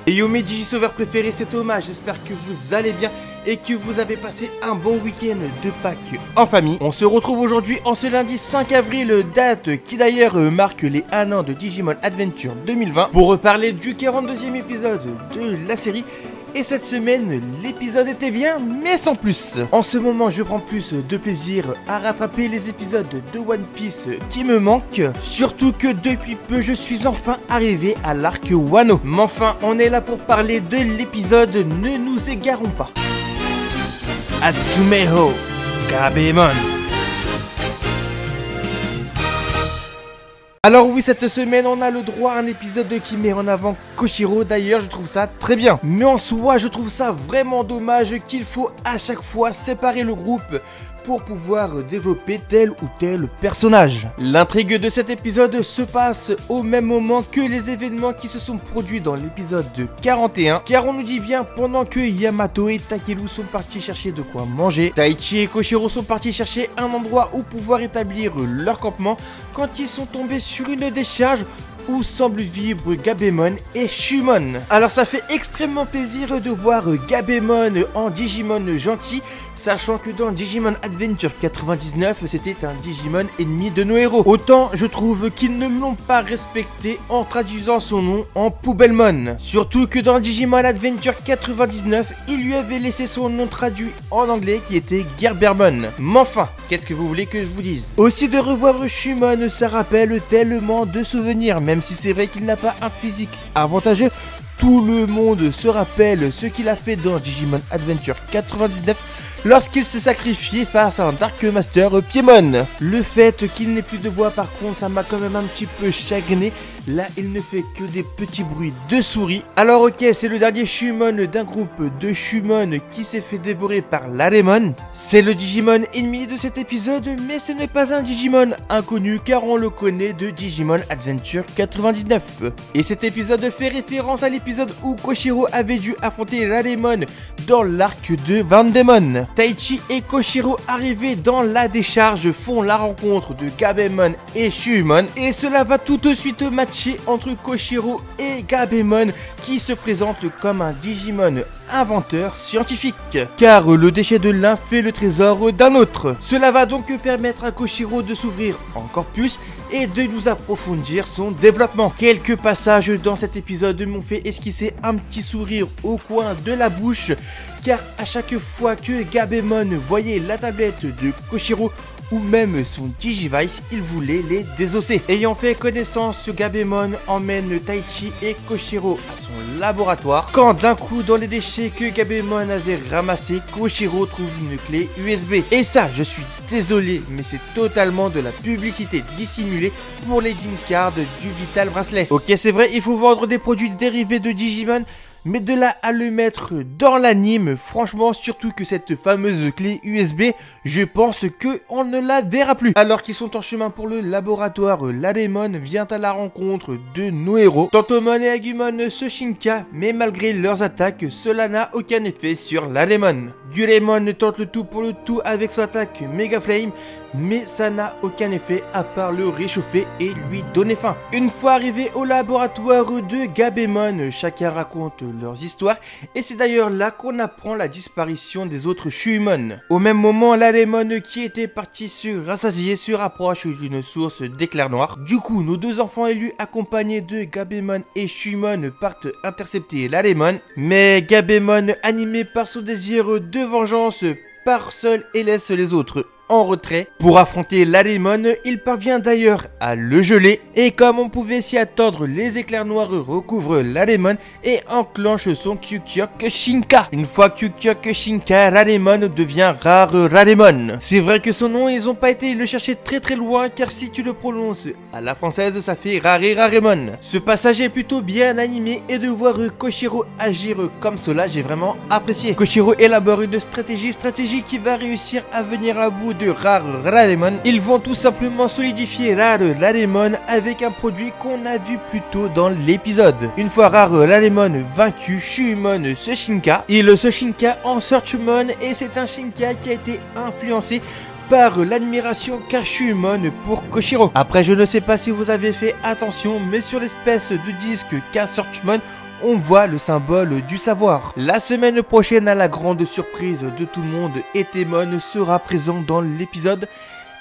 Et yo mes Digisauveurs préférés, c'est Thomas, j'espère que vous allez bien et que vous avez passé un bon week-end de Pâques en famille. On se retrouve aujourd'hui en ce lundi 5 avril, date qui d'ailleurs marque les 1 an de Digimon Adventure 2020, pour reparler du 42e épisode de la série. Et cette semaine, l'épisode était bien, mais sans plus. En ce moment, je prends plus de plaisir à rattraper les épisodes de One Piece qui me manquent. Surtout que depuis peu, je suis enfin arrivé à l'arc Wano. Mais enfin, on est là pour parler de l'épisode, ne nous égarons pas. Atsumeho Gabemon. Alors oui, cette semaine, on a le droit à un épisode qui met en avant Koshiro. D'ailleurs, je trouve ça très bien. Mais en soi, je trouve ça vraiment dommage qu'il faut à chaque fois séparer le groupe pour pouvoir développer tel ou tel personnage. L'intrigue de cet épisode se passe au même moment que les événements qui se sont produits dans l'épisode 41, car on nous dit bien pendant que Yamato et Takeru sont partis chercher de quoi manger, Taichi et Koshiro sont partis chercher un endroit où pouvoir établir leur campement, quand ils sont tombés sur une décharge où semblent vivre Gabemon et Shumon. Alors ça fait extrêmement plaisir de voir Gabemon en Digimon gentil, sachant que dans Digimon Adventure 99, c'était un Digimon ennemi de nos héros. Autant je trouve qu'ils ne l'ont pas respecté en traduisant son nom en Poubelmon. Surtout que dans Digimon Adventure 99, il lui avait laissé son nom traduit en anglais qui était Gerbermon. Mais enfin, qu'est-ce que vous voulez que je vous dise? Aussi de revoir Shumon, ça rappelle tellement de souvenirs, même si c'est vrai qu'il n'a pas un physique avantageux. Tout le monde se rappelle ce qu'il a fait dans Digimon Adventure 99 lorsqu'il s'est sacrifié face à un Dark Master Piedmon. Le fait qu'il n'ait plus de voix, par contre, ça m'a quand même un petit peu chagriné. Là, il ne fait que des petits bruits de souris. Alors ok, c'est le dernier Shumon d'un groupe de Shumon qui s'est fait dévorer par l'Alemon. C'est le Digimon ennemi de cet épisode, mais ce n'est pas un Digimon inconnu car on le connaît de Digimon Adventure 99. Et cet épisode fait référence à l'épisode où Koshiro avait dû affronter l'Alemon dans l'arc de Vandemon. Taichi et Koshiro arrivés dans la décharge font la rencontre de Gabemon et Shumon, et cela va tout de suite matcher entre Koshiro et Gabemon qui se présente comme un Digimon inventeur scientifique, car le déchet de l'un fait le trésor d'un autre. Cela va donc permettre à Koshiro de s'ouvrir encore plus et de nous approfondir son développement. Quelques passages dans cet épisode m'ont fait esquisser un petit sourire au coin de la bouche, car à chaque fois que Gabemon voyait la tablette de Koshiro ou même son Digivice, il voulait les désosser. Ayant fait connaissance, Gabemon emmène Taichi et Koshiro à son laboratoire, quand d'un coup, dans les déchets que Gabemon avait ramassés, Koshiro trouve une clé USB. Et ça, je suis désolé, mais c'est totalement de la publicité dissimulée pour les Dim Cards du Vital Bracelet. Ok, c'est vrai, il faut vendre des produits dérivés de Digimon, mais de là à le mettre dans l'anime, franchement, surtout que cette fameuse clé USB, je pense que on ne la verra plus. Alors qu'ils sont en chemin pour le laboratoire, l'Alemon vient à la rencontre de nos héros, Tantomon et Agumon se shinka, mais malgré leurs attaques, cela n'a aucun effet sur l'Alemon. Guremon tente le tout pour le tout avec son attaque Mega Flame, mais ça n'a aucun effet à part le réchauffer et lui donner faim. Une fois arrivé au laboratoire de Gabemon, chacun raconte leurs histoires, et c'est d'ailleurs là qu'on apprend la disparition des autres Shumon. Au même moment, l'Alemon qui était parti se rassasier se rapproche d'une source d'éclair noir. Du coup, nos deux enfants élus accompagnés de Gabemon et Shumon partent intercepter l'Alemon, mais Gabemon, animé par son désir de vengeance, part seul et laisse les autres en retrait. Pour affronter l'Alemon, il parvient d'ailleurs à le geler, et comme on pouvait s'y attendre, les éclairs noirs recouvrent l'Alemon et enclenchent son Kyukyok Shinka. Une fois Kyukyok Shinka, l'Alemon devient Rare Ralemon. C'est vrai que son nom, ils ont pas été le chercher très loin, car si tu le prononces à la française, ça fait Rare Raremon. Ce passage est plutôt bien animé, et de voir Koshiro agir comme cela, j'ai vraiment apprécié. Koshiro élabore une stratégie qui va réussir à venir à bout de Rare Ralemon. Ils vont tout simplement solidifier Rare Ralemon avec un produit qu'on a vu plus tôt dans l'épisode. Une fois Rare Ralemon vaincu, Shumon se shinka. Il se shinka en Searchmon, et c'est un shinka qui a été influencé par l'admiration qu'a Shumon pour Koshiro. Après, je ne sais pas si vous avez fait attention, mais sur l'espèce de disque qu'a Searchmon, on voit le symbole du savoir. La semaine prochaine, à la grande surprise de tout le monde, Etemon sera présent dans l'épisode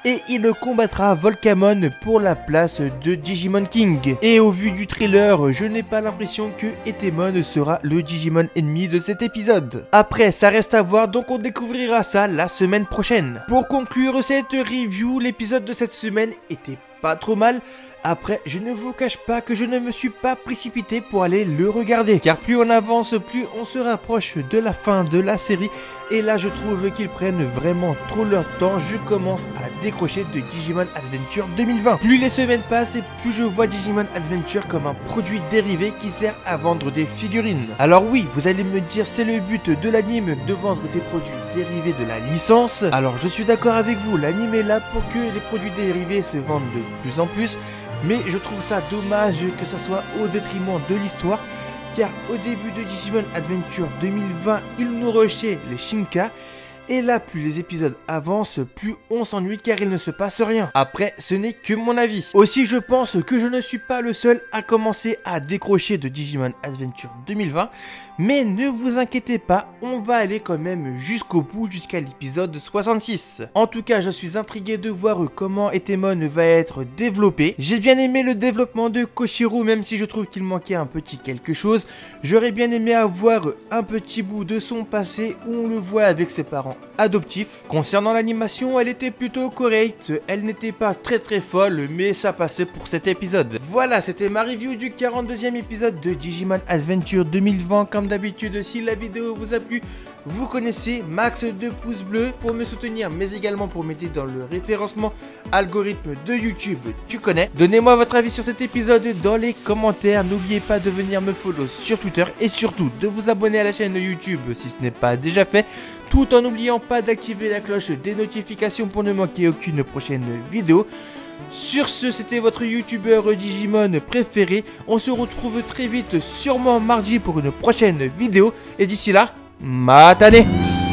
et il combattra Volcamon pour la place de Digimon King. Et au vu du trailer, je n'ai pas l'impression que Etemon sera le Digimon ennemi de cet épisode. Après, ça reste à voir, donc on découvrira ça la semaine prochaine. Pour conclure cette review, l'épisode de cette semaine était pas trop mal. Après, je ne vous cache pas que je ne me suis pas précipité pour aller le regarder. Car plus on avance, plus on se rapproche de la fin de la série. Et là, je trouve qu'ils prennent vraiment trop leur temps. Je commence à décrocher de Digimon Adventure 2020. Plus les semaines passent et plus je vois Digimon Adventure comme un produit dérivé qui sert à vendre des figurines. Alors oui, vous allez me dire, c'est le but de l'anime de vendre des produits dérivés de la licence. Alors je suis d'accord avec vous, l'anime est là pour que les produits dérivés se vendent de plus en plus. Mais je trouve ça dommage que ça soit au détriment de l'histoire, car au début de Digimon Adventure 2020, il nous rushait les Shinka, et là plus les épisodes avancent, plus on s'ennuie car il ne se passe rien. Après, ce n'est que mon avis. Aussi, je pense que je ne suis pas le seul à commencer à décrocher de Digimon Adventure 2020, mais ne vous inquiétez pas, on va aller quand même jusqu'au bout, jusqu'à l'épisode 66. En tout cas, je suis intrigué de voir comment Etemon va être développé. J'ai bien aimé le développement de Koshiro, même si je trouve qu'il manquait un petit quelque chose. J'aurais bien aimé avoir un petit bout de son passé où on le voit avec ses parents adoptifs. Concernant l'animation, elle était plutôt correcte, elle n'était pas très folle, mais ça passait pour cet épisode. Voilà, c'était ma review du 42e épisode de Digimon Adventure 2020. Comme d'habitude, si la vidéo vous a plu, vous connaissez, max de pouces bleus pour me soutenir, mais également pour m'aider dans le référencement algorithme de YouTube, tu connais. Donnez-moi votre avis sur cet épisode dans les commentaires, n'oubliez pas de venir me follow sur Twitter et surtout de vous abonner à la chaîne YouTube si ce n'est pas déjà fait, tout en n'oubliant pas d'activer la cloche des notifications pour ne manquer aucune prochaine vidéo. Sur ce, c'était votre youtubeur Digimon préféré. On se retrouve très vite, sûrement mardi pour une prochaine vidéo. Et d'ici là, matane!